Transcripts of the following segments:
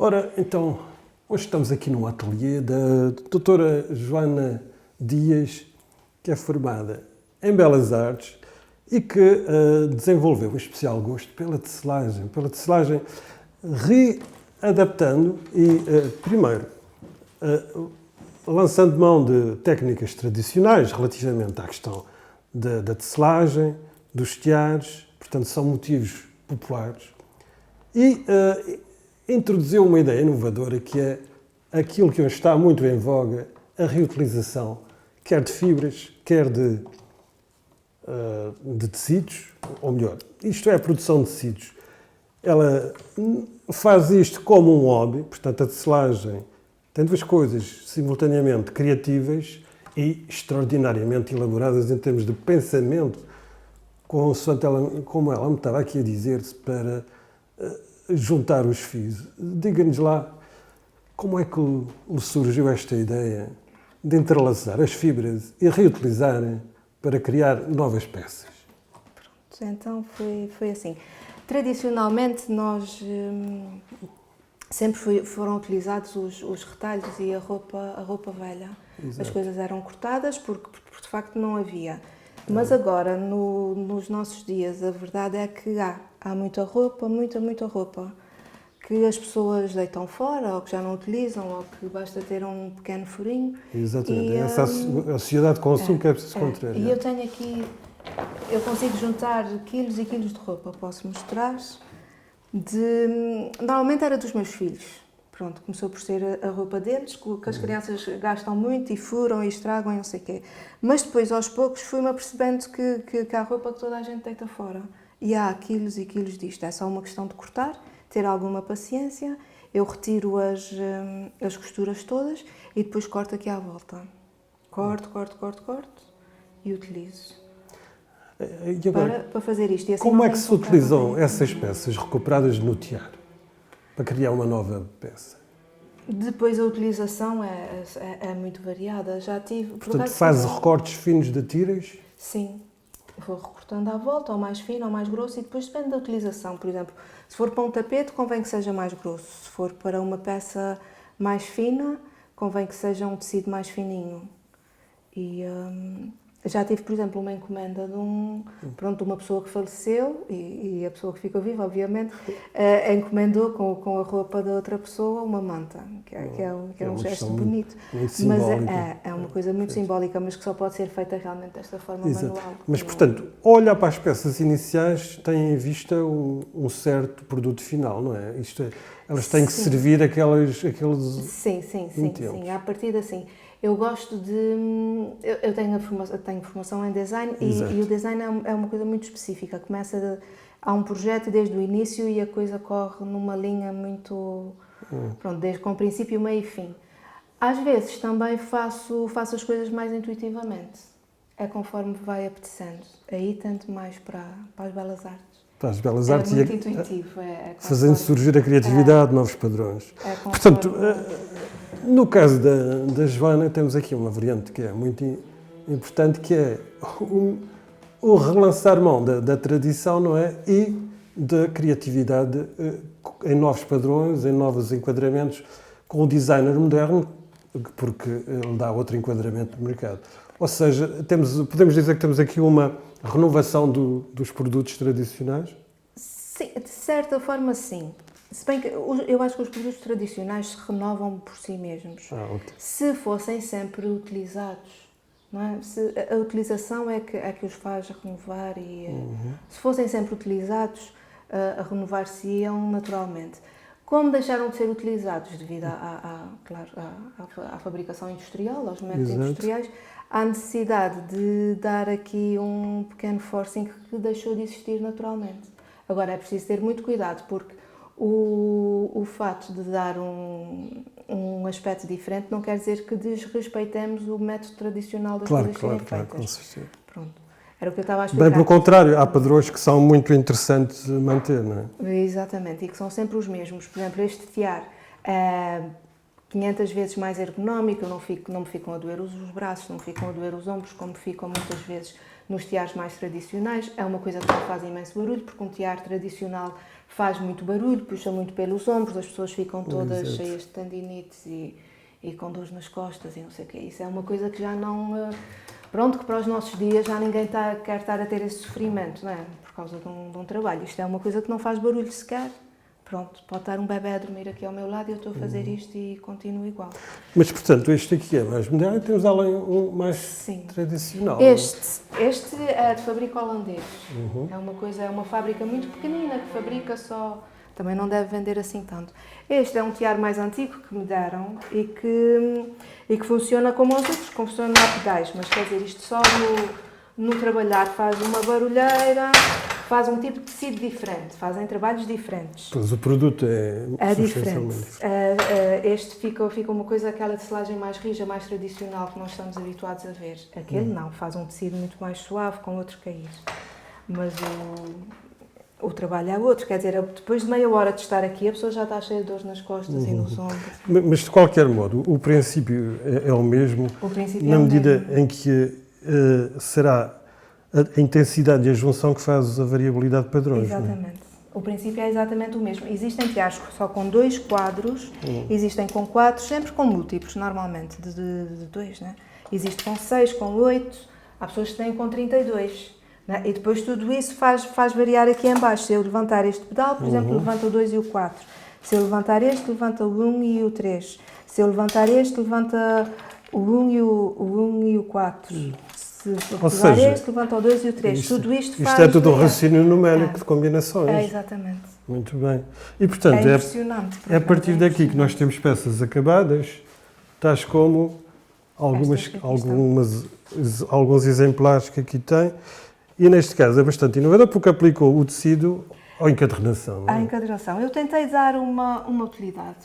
Ora, então, hoje estamos aqui no ateliê da doutora Joana Dias, que é formada em Belas Artes e que desenvolveu um especial gosto pela tecelagem readaptando e, primeiro, lançando mão de técnicas tradicionais relativamente à questão da tecelagem, dos teares, portanto, são motivos populares, e introduziu uma ideia inovadora que é aquilo que hoje está muito em voga, a reutilização, quer de fibras, quer de tecidos, ou melhor, isto é a produção de tecidos. Ela faz isto como um hobby, portanto a tecelagem tem duas coisas simultaneamente criativas e extraordinariamente elaboradas em termos de pensamento, como ela me estava aqui a dizer-se, para juntar os fios. Diga-nos lá, como é que lhe surgiu esta ideia de entrelaçar as fibras e reutilizarem para criar novas peças? Pronto, então foi assim. Tradicionalmente nós sempre foram utilizados os retalhos e a roupa velha. Exato. As coisas eram cortadas porque de facto não havia. Mas agora, nos nossos dias, a verdade é que há muita roupa, muita roupa, que as pessoas deitam fora, ou que já não utilizam, ou que basta ter um pequeno furinho. Exatamente, essa a sociedade de consumo que é preciso contrariar. E eu tenho aqui, eu consigo juntar quilos e quilos de roupa, posso mostrar, normalmente era dos meus filhos. Pronto, começou por ser a roupa deles, que as crianças gastam muito e furam e estragam e não sei o quê. Mas depois, aos poucos, fui-me apercebendo que há roupa que toda a gente deita fora. E há quilos e quilos disto. É só uma questão de cortar, ter alguma paciência. Eu retiro as costuras todas e depois corto aqui à volta. Corto e utilizo. E agora, para fazer isto. E assim como é que se utilizam essas peças recuperadas no tear para criar uma nova peça? Depois a utilização é muito variada. Já tive... Portanto, faz recortes finos de tiras? Sim. Vou recortando à volta, ou mais fino, ou mais grosso, e depois depende da utilização. Por exemplo, se for para um tapete, convém que seja mais grosso. Se for para uma peça mais fina, convém que seja um tecido mais fininho. E já tive, por exemplo, uma encomenda de uma pessoa que faleceu, e a pessoa que ficou viva, obviamente, encomendou com a roupa da outra pessoa uma manta, que é um gesto bonito. Mas é uma coisa muito simbólica, mas que só pode ser feita realmente desta forma manual. Mas, portanto, olhar para as peças iniciais tem em vista um certo produto final, não é? Elas têm que servir aqueles Sim. A partir assim. Eu gosto de... Eu tenho formação em design e o design é uma coisa muito específica. Há um projeto desde o início e a coisa corre numa linha muito... Pronto, com princípio, meio e fim. Às vezes também faço as coisas mais intuitivamente. É conforme vai apetecendo. Aí tanto mais para as belas artes. Para as belas artes muito intuitivo. Fazendo surgir a criatividade, novos padrões. Portanto, no caso da Joana, temos aqui uma variante que é muito importante, que é o relançar mão da tradição, não é? E da criatividade em novos padrões, em novos enquadramentos, com o designer moderno, porque ele dá outro enquadramento no mercado. Ou seja, podemos dizer que temos aqui uma renovação dos produtos tradicionais? Sim, de certa forma, sim. Se bem que eu acho que os produtos tradicionais se renovam por si mesmos. Okay. Se fossem sempre utilizados, não é? A utilização é que os faz renovar e se fossem sempre utilizados, a renovar-se-iam naturalmente. Como deixaram de ser utilizados devido à fabricação industrial, aos métodos industriais, há necessidade de dar aqui um pequeno forcing que deixou de existir naturalmente. Agora é preciso ter muito cuidado, porque o fato de dar um aspecto diferente não quer dizer que desrespeitemos o método tradicional das coisas serem feitas. Claro, com certeza. Pronto. Era o que eu estava a explicar. Bem pelo contrário, há padrões que são muito interessantes de manter, não é? Exatamente, e que são sempre os mesmos. Por exemplo, este tiar 500 vezes mais ergonómico, não me ficam a doer os braços, não me ficam a doer os ombros, como ficam muitas vezes nos tiares mais tradicionais. É uma coisa que não faz imenso barulho, porque um tiar tradicional faz muito barulho, puxa muito pelos ombros, as pessoas ficam todas cheias de tendinites e com dores nas costas e não sei o que. Isso é uma coisa que já não... Pronto, que para os nossos dias já ninguém quer estar a ter esse sofrimento, não é? Por causa de um trabalho. Isto é uma coisa que não faz barulho sequer. Pronto, pode estar um bebé a dormir aqui ao meu lado e eu estou a fazer isto e continuo igual. Mas, portanto, este aqui é mais moderno e temos além um mais tradicional. Este é de fabrico holandês. É uma coisa, é uma fábrica muito pequenina que fabrica só... Também não deve vender assim tanto. Este é um tiar mais antigo que me deram e que funciona como os outros, que funciona a pedais, mas quer dizer, isto só no trabalhar faz uma barulheira, faz um tipo de tecido diferente, fazem trabalhos diferentes. Pois o produto é diferente. Este fica uma coisa, aquela tecelagem mais rija, mais tradicional que nós estamos habituados a ver. Aquele não, faz um tecido muito mais suave, com outro cair. Mas o trabalho é outro, quer dizer, depois de meia hora de estar aqui, a pessoa já está cheia de dores nas costas e nos ombros. Mas, de qualquer modo, o princípio é o mesmo, na medida em que será a intensidade e a junção que faz a variabilidade de padrões. Exatamente. Não é? O princípio é exatamente o mesmo. Existem tiares só com 2 quadros, existem com 4, sempre com múltiplos, normalmente, de 2, né? Existe com 6, com 8, há pessoas que têm com 32. Né? E depois tudo isso faz variar aqui em baixo. Se eu levantar este pedal, por exemplo, levanta o 2 e o 4. Se eu levantar este, levanta o 1 e o 3. Se eu levantar este, levanta o 1 e o 4. Se eu levantar este, levanta o 2 e o 3. Tudo isto faz... Isto é tudo um raciocínio numérico de combinações. É, exatamente. Muito bem. E, portanto, é impressionante. É a partir daqui que nós temos peças acabadas, tais como alguns exemplares que aqui tem. E neste caso é bastante inovador porque aplicou o tecido à encadernação. À encadernação. Eu tentei dar uma utilidade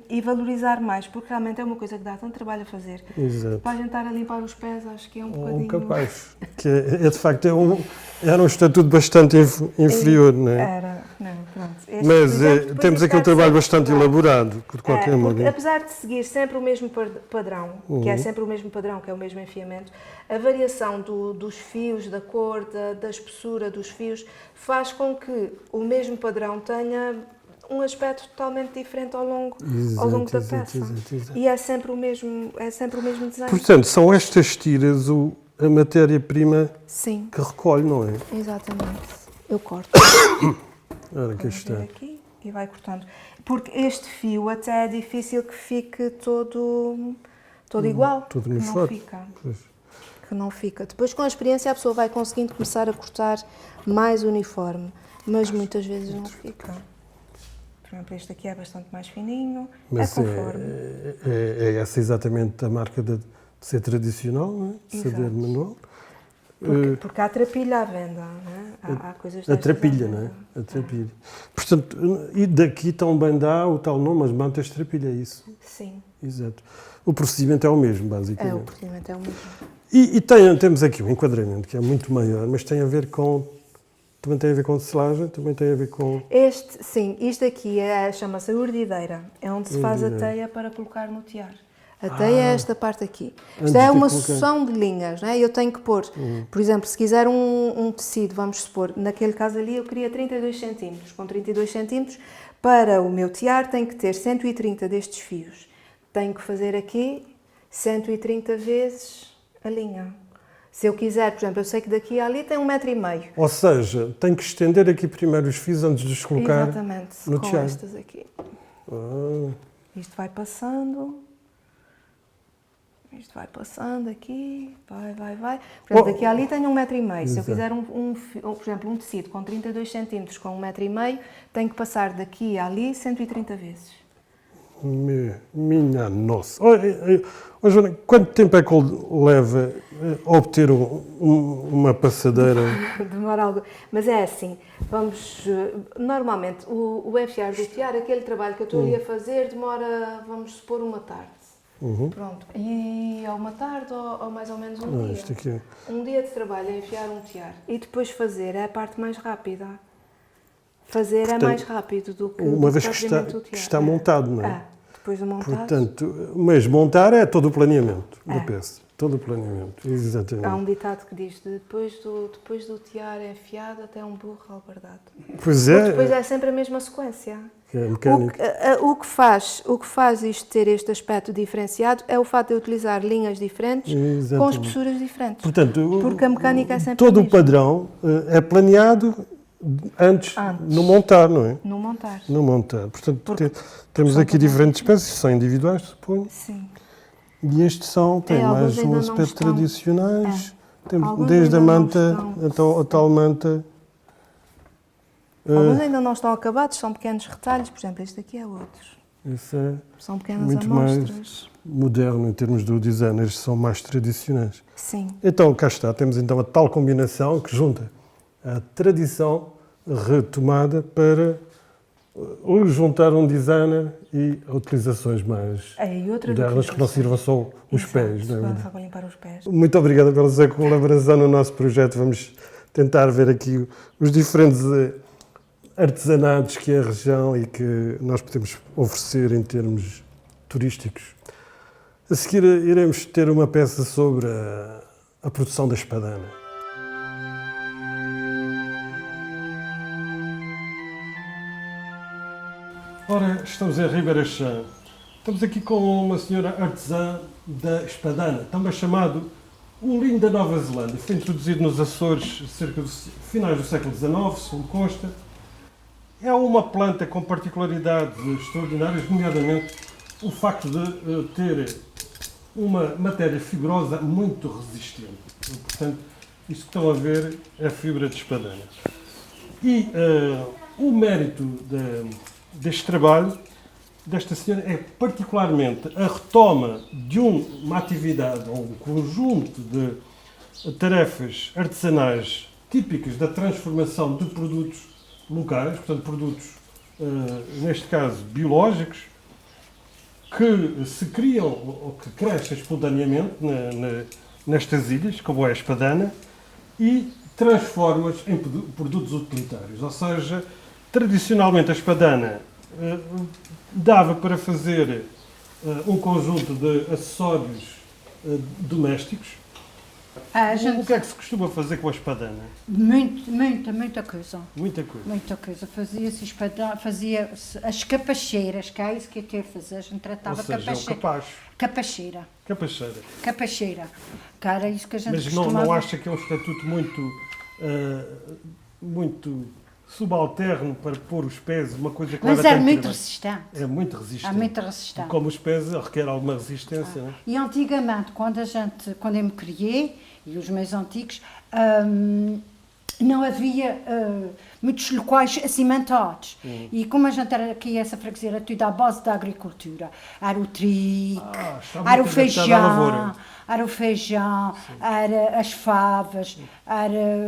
e valorizar mais, porque realmente é uma coisa que dá tanto trabalho a fazer. Exato. Para a gente estar a limpar os pés, acho que é um bocadinho... capaz. Que de facto, era um estatuto bastante inferior, não é? Era, não, pronto. Mas temos aqui um trabalho bastante elaborado, de qualquer modo. Apesar de seguir sempre o mesmo padrão, que é sempre o mesmo padrão, que é o mesmo enfiamento, a variação dos fios, da cor, da espessura dos fios, faz com que o mesmo padrão tenha um aspecto totalmente diferente ao longo da peça. Exato. E é sempre o mesmo design. Portanto, são estas tiras a matéria-prima que recolhe, não é? Exatamente. Eu corto. Ora, aqui está. Aqui e vai cortando. Porque este fio até é difícil que fique todo igual. Todo uniforme. Que não fica. Depois, com a experiência, a pessoa vai conseguindo começar a cortar mais uniforme, mas muitas vezes não fica. Por exemplo, este aqui é bastante mais fininho, mas conforme. É essa exatamente a marca de ser tradicional, não é? De ser manual. Porque há trapilha à venda, não é? Há coisas a trapilha, não é? A trapilha. Portanto, e daqui também dá o tal nome, as mantas trapilha, é isso? Sim. Exato. O procedimento é o mesmo, basicamente. O procedimento é o mesmo. E temos aqui um enquadramento que é muito maior, mas tem a ver com... Também tem a ver com tecelagem, também tem a ver com... Isto aqui chama-se a urdideira. É onde se faz a teia para colocar no tiar. A teia é esta parte aqui. Isto é uma sucessão de linhas, não é? Eu tenho que pôr, por exemplo, se quiser um tecido, vamos supor, naquele caso ali eu queria 32 cm. Com 32 cm, para o meu tiar tem que ter 130 destes fios. Tenho que fazer aqui 130 vezes a linha. Se eu quiser, por exemplo, eu sei que daqui a ali tem 1,5 m. Ou seja, tenho que estender aqui primeiro os fios antes de os colocar no tiar. Com estas aqui. Isto vai passando. Isto vai passando aqui, vai. Por exemplo, daqui a ali tenho 1,5 m. Se eu quiser, por exemplo, um tecido com 32 cm com 1,5 m, tenho que passar daqui a ali 130 vezes. Minha nossa! Joana, quanto tempo é que leva a obter uma passadeira? Demora algo. Mas é assim, normalmente, o enfiar do tiar, aquele trabalho que eu estou ali a fazer, demora, vamos supor, uma tarde. Pronto. E é uma tarde ou mais ou menos um dia. Um dia de trabalho é enfiar um tiar. E depois fazer é a parte mais rápida. Fazer é mais rápido do que uma vez que está montado, não é? Depois de montar. Portanto, mas montar é todo o planeamento da peça. Todo o planeamento, exatamente. Há um ditado que diz: depois do tiar enfiado até um burro albardado. Pois é. Porque depois é sempre a mesma sequência. É mecânico. O que faz isto ter este aspecto diferenciado é o fato de utilizar linhas diferentes com espessuras diferentes. Portanto, porque a mecânica é sempre todo a o mesma. padrão é planeado antes no montar, não é? No montar. No montar. Portanto, temos aqui diferentes peças, são individuais, suponho. Sim. E estes têm mais alguns um ainda aspecto não estão. tradicionais. Temos Alguns desde a ainda não manta, estão. então a tal manta. Alguns ainda não estão acabados, são pequenos retalhos. Por exemplo, este aqui é outro. Isso é São pequenas muito amostras. mais moderno em termos do design, estes são mais tradicionais. Sim. Então, cá está, temos então a tal combinação que junta a tradição retomada para juntar um designer e utilizações mais E outra modernas que não sirvam só os pés. Não é? Só para limpar os pés. Muito obrigado pela sua colaboração no nosso projeto. Vamos tentar ver aqui os diferentes artesanados que é a região e que nós podemos oferecer em termos turísticos. A seguir iremos ter uma peça sobre a produção da espadana. Ora, estamos em Ribeira Chã. Estamos aqui com uma senhora artesã da espadana, também chamado o linho da Nova Zelândia. Foi introduzido nos Açores cerca dos finais do século XIX, segundo consta. É uma planta com particularidades extraordinárias, nomeadamente o facto de ter uma matéria fibrosa muito resistente. Portanto, isto que estão a ver é a fibra de espadana. E o mérito deste trabalho, desta senhora, é particularmente a retoma de uma atividade ou um conjunto de tarefas artesanais típicas da transformação de produtos locais, portanto, produtos, neste caso, biológicos, que se criam ou que crescem espontaneamente nestas ilhas, como é a espadana, e transforma-as em produtos utilitários. Ou seja, tradicionalmente a espadana dava para fazer um conjunto de acessórios domésticos. O que é que se costuma fazer com a espadana? Muita coisa. Muita coisa. Muita coisa. Fazia-se espadana, fazia-se as capacheiras, que é isso que eu quero fazer. A gente tratava Ou seja, o capacho. Capacheira. Capacheira. Capacheira. Que era isso que a gente Mas costumava... não acha que é um estatuto muito subalterno para pôr os pés, uma coisa que Mas leva é tanto muito trabalho? resistente. É muito resistente. É muito resistente. Como os pés requer alguma resistência, não é? E antigamente, quando eu me criei, e os meus antigos, não havia muitos locais acimentados. E como a gente era aqui, essa freguesia era tudo à base da agricultura. Era o trigo, era o feijão, era as favas, era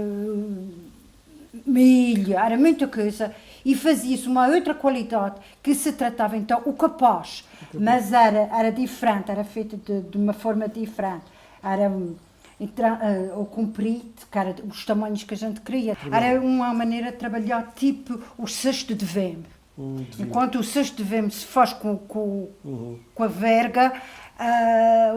milho, era muita coisa. E fazia-se uma outra qualidade, que se tratava então o capaz. Mas era diferente, era feito de uma forma diferente. Era o comprido, que era os tamanhos que a gente queria. Era uma maneira de trabalhar tipo o cesto de veme. Enquanto o cesto de veme se faz com a verga,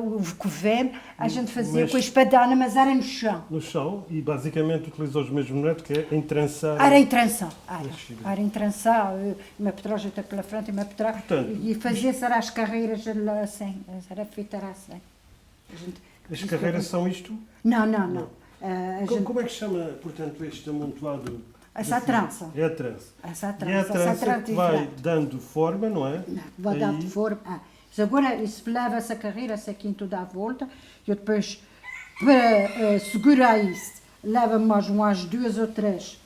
o veme, a gente fazia com a espadana, mas era no chão. No chão, e basicamente utilizou os mesmos métodos, que é entrançar. Era entrançar, era entrançar, uma petragem até pela frente, uma petragem, e fazia-se as carreiras assim, era feita assim. As carreiras são isto? Não. Como é que chama, portanto, este amontoado? Essa trança. É a trança. Essa E é a trança que vai diferente. dando forma, não é? Não, vai dando forma. Agora, isso leva essa carreira, essa aqui toda à volta, e eu depois, para segurar isso, leva mais umas 2 ou 3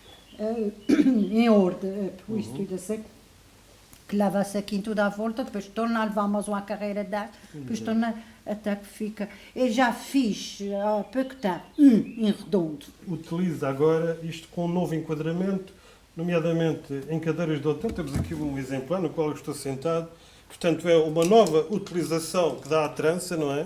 em ordem, por isso tudo assim, que leva-se aqui toda à volta, depois torna a levar mais uma carreira dessa, depois torna até que fica. Eu já fiz há pouco tempo, em redondo. Utiliza agora isto com um novo enquadramento, nomeadamente em cadeiras de hotel. Temos aqui um exemplar no qual eu estou sentado. Portanto, é uma nova utilização que dá à trança, não é?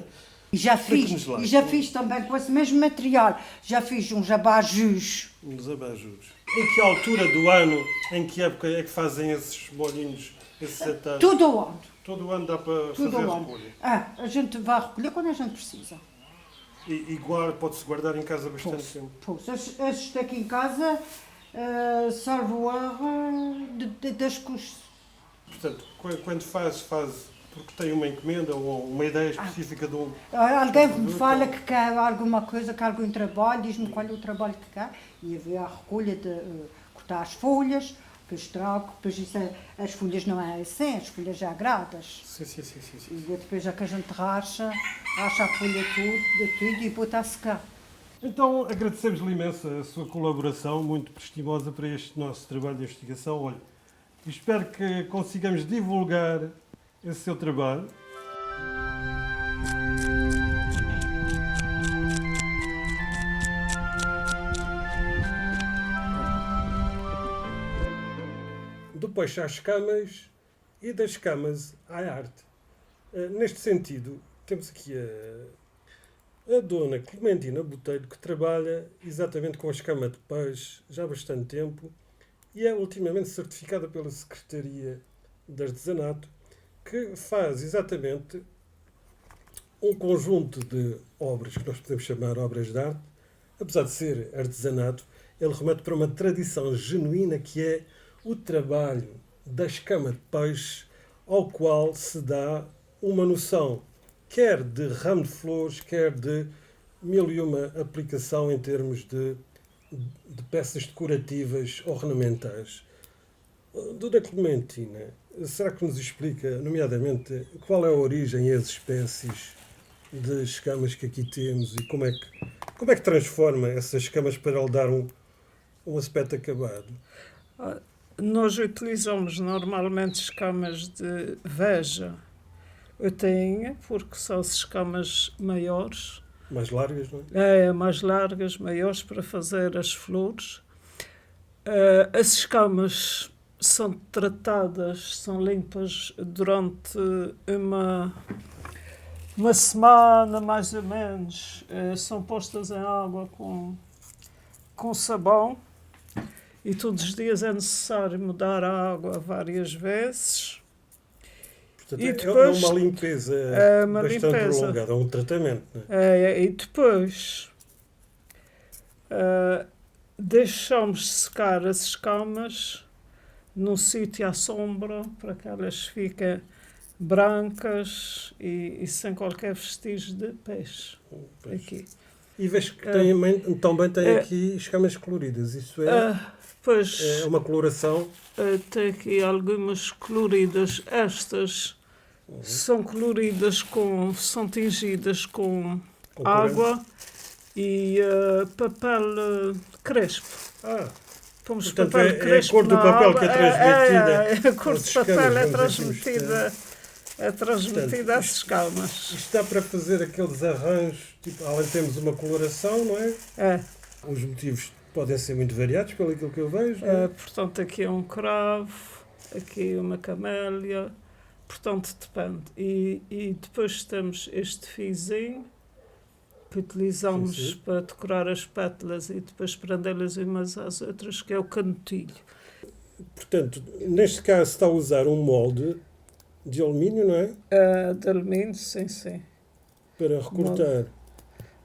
E já fiz também com esse mesmo material. Já fiz uns abajus. Uns abajus. Em que altura do ano, em que época é que fazem esses bolinhos Esse setar, Todo o ano. todo o ano dá para Todo fazer o ano. recolha. A gente vai recolher quando a gente precisa. E pode-se guardar em casa bastante tempo. Pois, estes daqui em casa, salvo erro, das custas. Portanto, quando faz porque tem uma encomenda ou uma ideia específica de um... Alguém me fala que quer alguma coisa, que algum trabalho, diz-me qual é o trabalho que quer, e havia a recolha de cortar as folhas, depois trago, depois isso as folhas não é assim, as folhas já gradas. Sim. E depois é que a gente racha a folha de tudo e bota a secar. Então, agradecemos-lhe imenso a sua colaboração, muito prestimosa para este nosso trabalho de investigação. Olha, espero que consigamos divulgar esse seu trabalho. Do peixe às camas e das camas à arte. Neste sentido, temos aqui a dona Clementina Botelho, que trabalha exatamente com a escama de peixe já há bastante tempo e é ultimamente certificada pela Secretaria de Artesanato, que faz exatamente um conjunto de obras que nós podemos chamar obras de arte. Apesar de ser artesanato, ele remete para uma tradição genuína que é o trabalho da escama de peixe, ao qual se dá uma noção quer de ramo de flores, quer de mil e uma aplicação em termos de peças decorativas ornamentais. Dona Clementina, será que nos explica, nomeadamente, qual é a origem e as espécies de escamas que aqui temos e como é que transforma essas escamas para lhe dar um aspecto acabado? Nós utilizamos normalmente escamas de veja. Eu tenho, porque são as escamas maiores. Mais largas, não é? Mais largas, maiores, para fazer as flores. As escamas são tratadas, são limpas durante uma semana, mais ou menos. São postas em água com sabão. E todos os dias é necessário mudar a água várias vezes. Portanto, E depois, é uma limpeza bastante prolongada, é um tratamento. Não é? E depois deixamos secar as escamas num sítio à sombra para que elas fiquem brancas e sem qualquer vestígio de peixe. Aqui. E vejo que também tem aqui escamas coloridas. Isso é uma coloração? Tem aqui algumas coloridas. Estas são coloridas são tingidas com água e papel crespo. Pomos portanto, papel crespo é a cor do papel água. que é transmitida. A cor do papel é transmitida às escamas. Isto dá para fazer aqueles arranjos, tipo, além temos uma coloração, não é? Os motivos podem ser muito variados, pelo que eu vejo. Portanto, aqui é um cravo, aqui uma camélia, portanto, depende. E depois temos este fiozinho que utilizamos para decorar as pétalas e depois prendê-las umas às outras, que é o canutilho. Portanto, neste caso está a usar um molde de alumínio, não é? De alumínio, sim. Para recortar.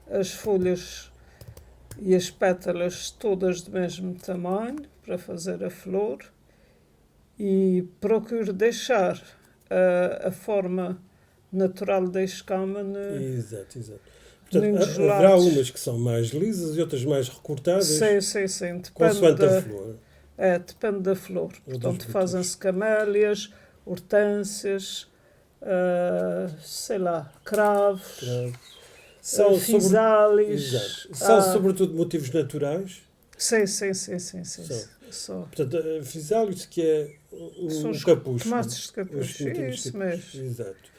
As folhas e as pétalas todas do mesmo tamanho para fazer a flor e procuro deixar a forma natural da escama Exato. Portanto, haverá umas que são mais lisas e outras mais recortadas. Sim. Depende consoante a flor. Depende da flor. Portanto, fazem-se camélias, hortênsias, cravos. São fisális. São sobretudo motivos naturais? Sim. Portanto, fisális, que é o capucho. Tomates de capucho, isso mesmo. Exato.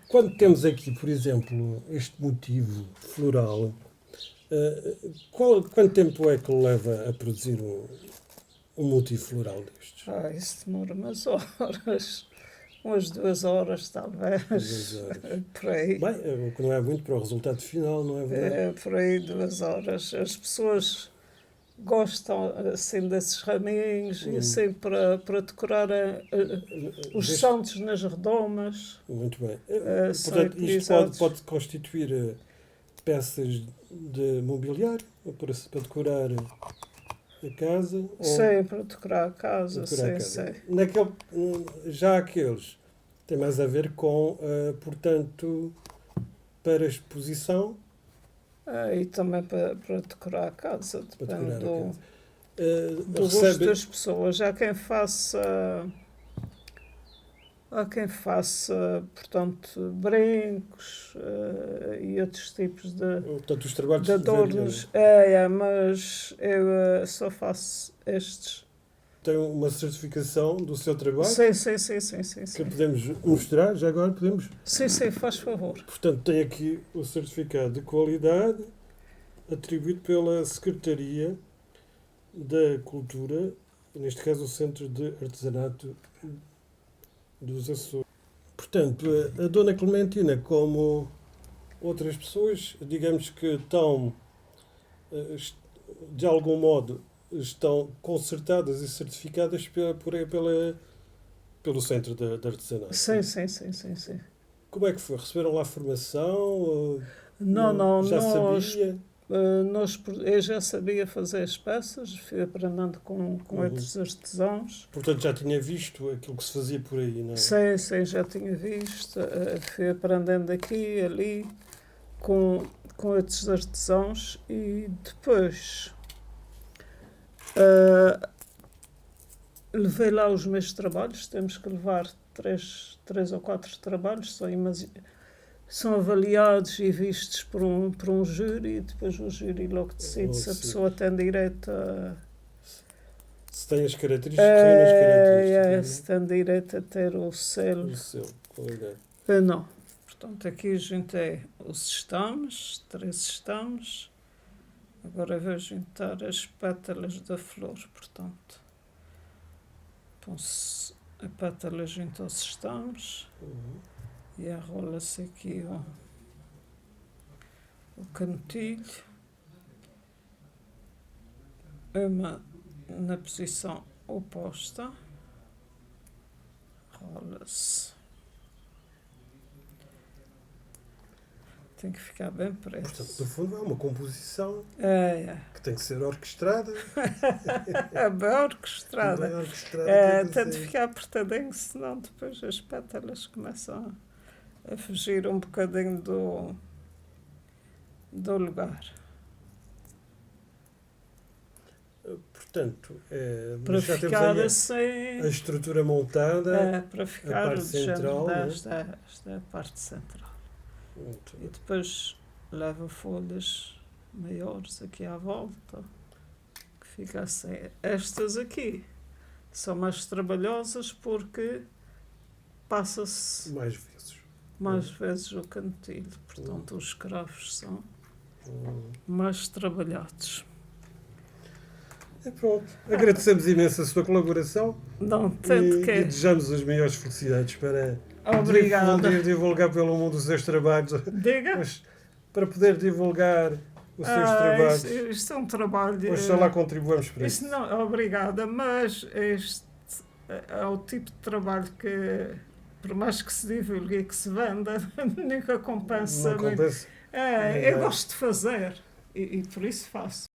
Quando temos aqui, por exemplo, este motivo floral, quanto tempo é que leva a produzir um motivo floral destes? Isso demora umas horas. Umas 2 horas, talvez. 2 horas. Por aí. Bem, o que não é muito para o resultado final, não é verdade? Por aí 2 horas. As pessoas gostam assim desses raminhos e assim para decorar os santos nas redomas. Muito bem. São Portanto, isto utilizados. pode constituir peças de mobiliário para decorar a casa. Ou Sim, para decorar a casa, decorar a sim, casa. sim. Já aqueles têm mais a ver com, portanto, para exposição. E também para decorar a casa, Para depende decorar a casa. do gosto das pessoas. Há quem faça, portanto, brincos e outros tipos Portanto, os trabalhos de adornos. Mas eu só faço estes. Tem uma certificação do seu trabalho Sim. que podemos mostrar. Já agora podemos. Sim, faz favor. Portanto, tem aqui o certificado de qualidade atribuído pela Secretaria da Cultura, neste caso o Centro de Artesanato dos Açores. Portanto, a Dona Clementina, como outras pessoas, digamos que estão, de algum modo, estão concertadas e certificadas pelo Centro de Artesanato. Sim. Como é que foi? Receberam lá formação? Não, já nós... sabia? Eu já sabia fazer as peças, fui aprendendo com outros artesãos. Portanto, já tinha visto aquilo que se fazia por aí, não é? Sim, já tinha visto. Fui aprendendo aqui e ali com outros artesãos e depois levei lá os meus trabalhos. Temos que levar três ou quatro trabalhos, são avaliados e vistos por um júri e depois o júri logo decide se a pessoa tem direito a... Se tem as características, reúne as características. Se tem direito a ter o selo. O selo, qualidade. Não. Portanto, aqui juntei os estames, 3 estames. Agora vou juntar as pétalas da flor, portanto. Põe-se a pétala junto aos estames. E enrola-se aqui o cantilho, uma na posição oposta, rola-se. Tem que ficar bem preto. Portanto, no fundo, é uma composição que tem que ser orquestrada. Bem orquestrada. Bem orquestrada. Tem de ficar apertadinho, senão depois as pétalas começam a fugir um bocadinho do lugar. Portanto, para já ficar temos assim, a estrutura montada, para ficar a parte central. esta é a parte central. E depois leva folhas maiores aqui à volta, que fica assim. Estas aqui são mais trabalhosas porque passa-se mais vezes o cantilho, portanto os cravos são mais trabalhados. Pronto, agradecemos imenso a sua colaboração. Não, tanto que... E desejamos as maiores felicidades para Obrigada. divulgar pelo mundo os seus trabalhos. Diga. Mas, para poder divulgar os seus trabalhos. Isto é um trabalho... Oxalá contribuamos para isso. Não, obrigada, mas este é o tipo de trabalho que, por mais que se divulgue e que se venda, nunca compensa. Não compensa. Eu gosto de fazer e por isso faço.